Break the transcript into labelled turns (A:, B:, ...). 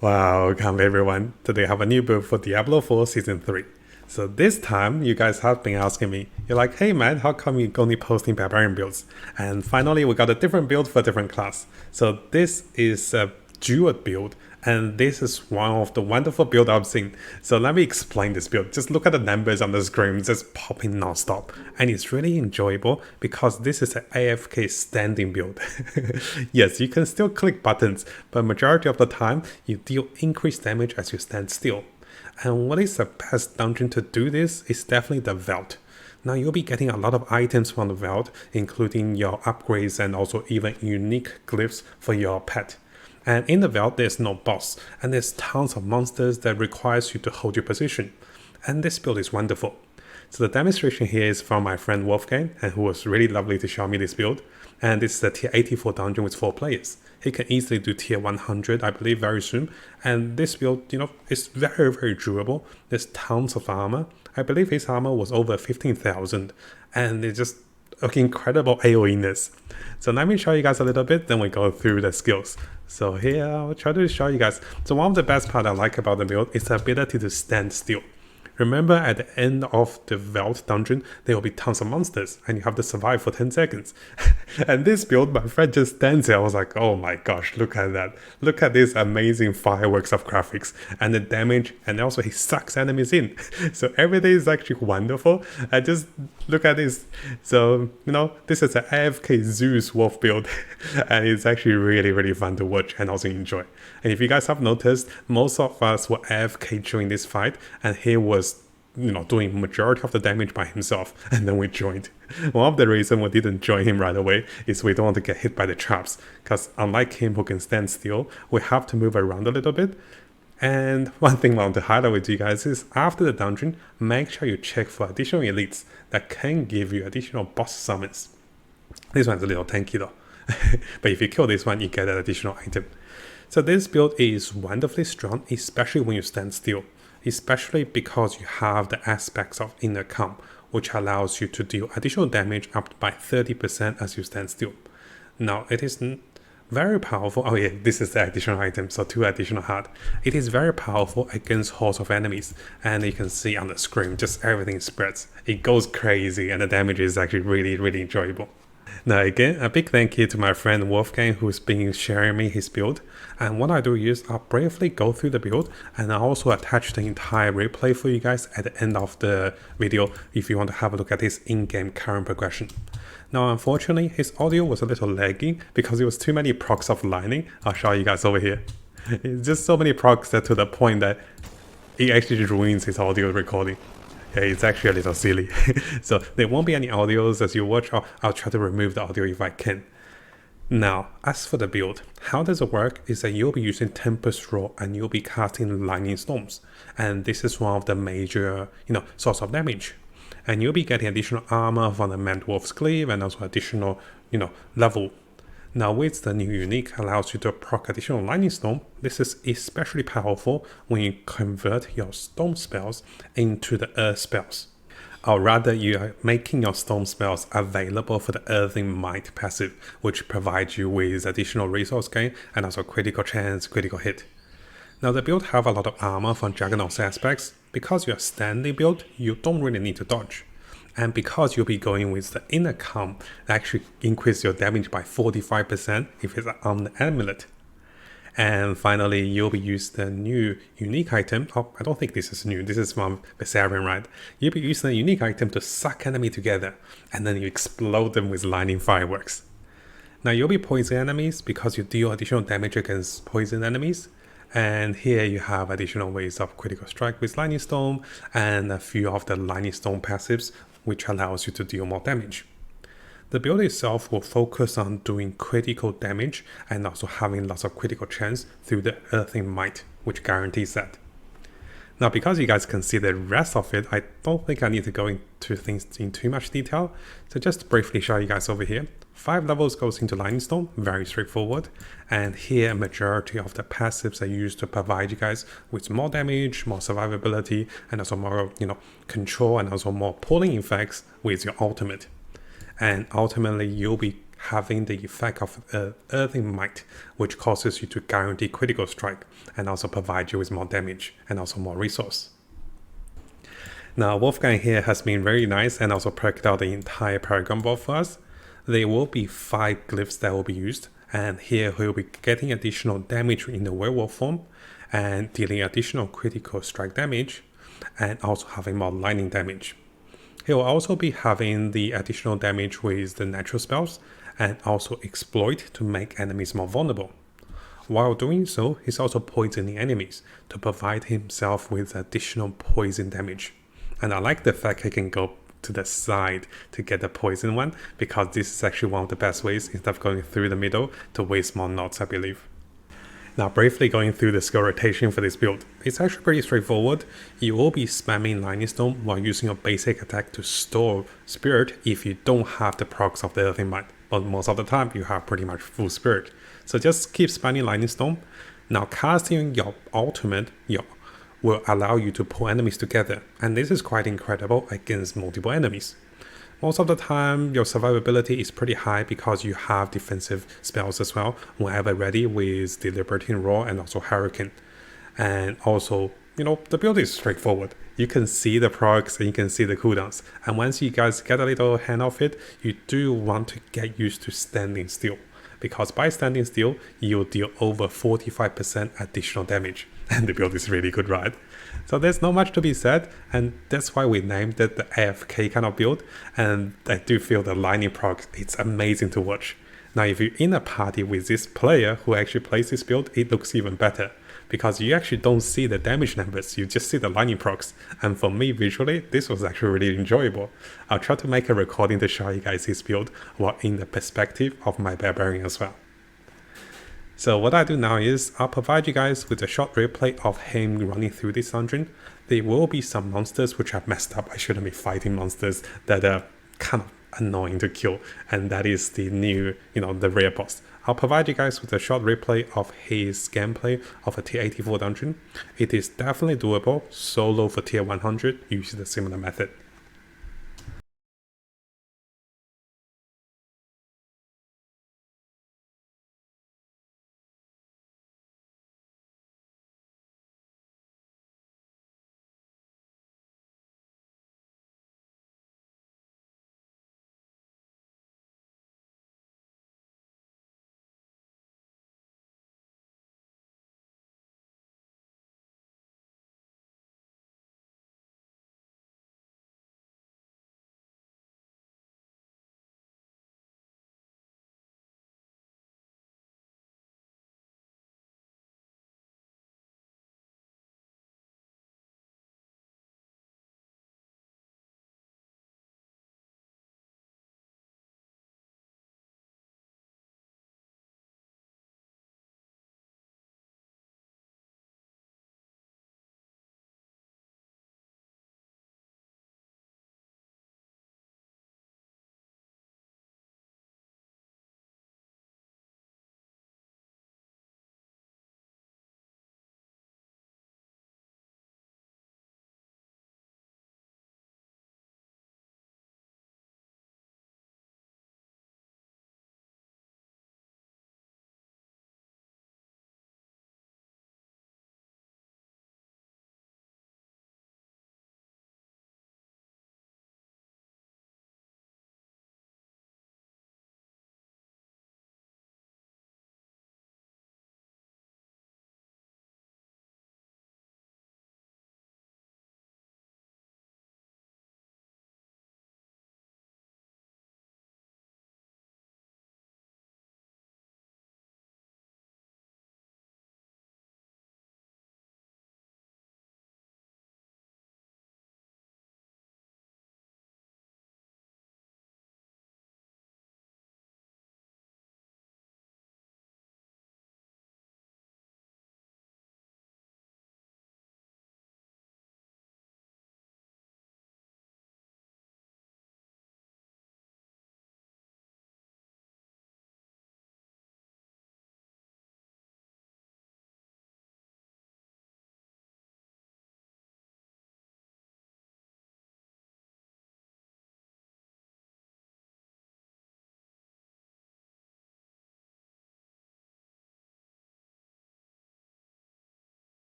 A: Welcome everyone. Today I have a new build for Diablo 4 Season 3. So this time, you guys have been asking me, you're like, hey man, how come you're only posting barbarian builds? And finally, we got a different build for a different class. So this is a Druid build, and this is one of the wonderful builds I've seen. So let me explain this build. Just look at the numbers on the screen, just popping non-stop. And it's really enjoyable because this is an AFK standing build. Yes, you can still click buttons, but majority of the time, you deal increased damage as you stand still. And what is the best dungeon to do this is definitely the Vault. Now you'll be getting a lot of items from the Vault, including your upgrades and also even unique glyphs for your pet. And in the Vault there's no boss, and there's tons of monsters that requires you to hold your position. And this build is wonderful. So the demonstration here is from my friend Wolfgang, and who was really lovely to show me this build. And this is a tier 84 dungeon with 4 players. He can easily do tier 100, I believe, very soon. And this build, is very durable. There's tons of armor. I believe his armor was over 15,000. And it's just incredible AOE-ness. So let me show you guys a little bit, then we go through the skills. So here, I'll try to show you guys. So one of the best part I like about the build is the ability to stand still. Remember, at the end of the Vault dungeon, there will be tons of monsters, and you have to survive for 10 seconds. And this build, my friend just stands there. I was like, oh my gosh, look at that. Look at this amazing fireworks of graphics, and the damage, and also he sucks enemies in. So everything is actually wonderful. And just look at this. So, this is an AFK Zeus Wolf build, and it's actually really fun to watch and also enjoy. And if you guys have noticed, most of us were AFK during this fight, and he was doing majority of the damage by himself, and then we joined. One of the reasons we didn't join him right away is we don't want to get hit by the traps, because unlike him who can stand still, we have to move around a little bit. And one thing I want to highlight with you guys is after the dungeon, make sure you check for additional elites that can give you additional boss summons. This one's a little tanky though, but if you kill this one, you get an additional item. So this build is wonderfully strong, especially when you stand still. Especially because you have the aspects of inner calm, which allows you to deal additional damage up by 30% as you stand still. Now, it is very powerful. Oh yeah, this is the additional item, so 2 additional heart. It is very powerful against hordes of enemies, and you can see on the screen, just everything spreads. It goes crazy, and the damage is actually really enjoyable. Now again, a big thank you to my friend Wolfgang, who's been sharing me his build. And what I do is I'll briefly go through the build, and I'll also attach the entire replay for you guys at the end of the video if you want to have a look at his in-game current progression. Now unfortunately, his audio was a little laggy because it was too many procs of lightning. I'll show you guys over here. It's just so many procs that to the point that it actually ruins his audio recording. Yeah, it's actually a little silly. So there won't be any audios as you watch. I'll try to remove the audio if I can. Now, as for the build, how does it work is that you'll be using Tempest Roar and you'll be casting Lightning Storms. And this is one of the major, source of damage. And you'll be getting additional armor from the Mad Wolf's Cleave and also additional, level. Now with the new unique allows you to proc additional Lightning Storm. This is especially powerful when you convert your Storm spells into the Earth spells. Or rather, you are making your Storm spells available for the Earthing Might passive, which provides you with additional resource gain and also critical chance, critical hit. Now the build have a lot of armor from Juggernaut's aspects. Because you're standing build, you don't really need to dodge. And because you'll be going with the inner calm, that actually increase your damage by 45% if it's on the amulet. And finally, you'll be using the new unique item. Oh, I don't think this is new. This is from Bessarion, right? You'll be using a unique item to suck enemy together, and then you explode them with lightning fireworks. Now you'll be poisoning enemies because you deal additional damage against poison enemies. And here you have additional ways of critical strike with Lightning Storm and a few of the Lightning Storm passives, which allows you to deal more damage. The build itself will focus on doing critical damage and also having lots of critical chance through the Earthing Might, which guarantees that. Now, because you guys can see the rest of it, I don't think I need to go into things in too much detail. So just to briefly show you guys over here. 5 levels goes into Lightning Storm, very straightforward. And here, a majority of the passives are used to provide you guys with more damage, more survivability, and also more, control and also more pulling effects with your ultimate. And ultimately, you'll be having the effect of Earthing Might, which causes you to guarantee critical strike and also provide you with more damage and also more resource. Now Wolfgang here has been very nice and also perked out the entire Paragon board for us. There will be 5 glyphs that will be used, and here he'll be getting additional damage in the werewolf form and dealing additional critical strike damage and also having more lightning damage. He'll also be having the additional damage with the natural spells and also exploit to make enemies more vulnerable. While doing so, he's also poisoning enemies to provide himself with additional poison damage. And I like the fact he can go to the side to get the poison one, because this is actually one of the best ways instead of going through the middle to waste more knots, I believe. Now briefly going through the skill rotation for this build. It's actually pretty straightforward. You will be spamming Lightning Storm while using your basic attack to store Spirit if you don't have the procs of the Earthing Might, but most of the time you have pretty much full Spirit. So just keep spamming Lightning Storm. Now casting your ultimate will allow you to pull enemies together, and this is quite incredible against multiple enemies. Most of the time your survivability is pretty high because you have defensive spells as well whenever ready with the Liberating Roar and also Hurricane. And also, the build is straightforward. You can see the procs and you can see the cooldowns, and once you guys get a little hand of it, you do want to get used to standing still, because by standing still you'll deal over 45% additional damage, and the build is really good, right? So there's not much to be said, and that's why we named it the AFK kind of build. And I do feel the lightning proc, it's amazing to watch. Now if you're in a party with this player who actually plays this build, it looks even better, because you actually don't see the damage numbers, you just see the lightning procs. And for me visually, this was actually really enjoyable. I'll try to make a recording to show you guys this build while in the perspective of my barbarian as well. So what I do now is I'll provide you guys with a short replay of him running through this dungeon. There will be some monsters which I've messed up. I shouldn't be fighting monsters that are kind of annoying to kill, and that is the new, the rare boss. I'll provide you guys with a short replay of his gameplay of a tier 84 dungeon. It is definitely doable solo for tier 100 using a similar method.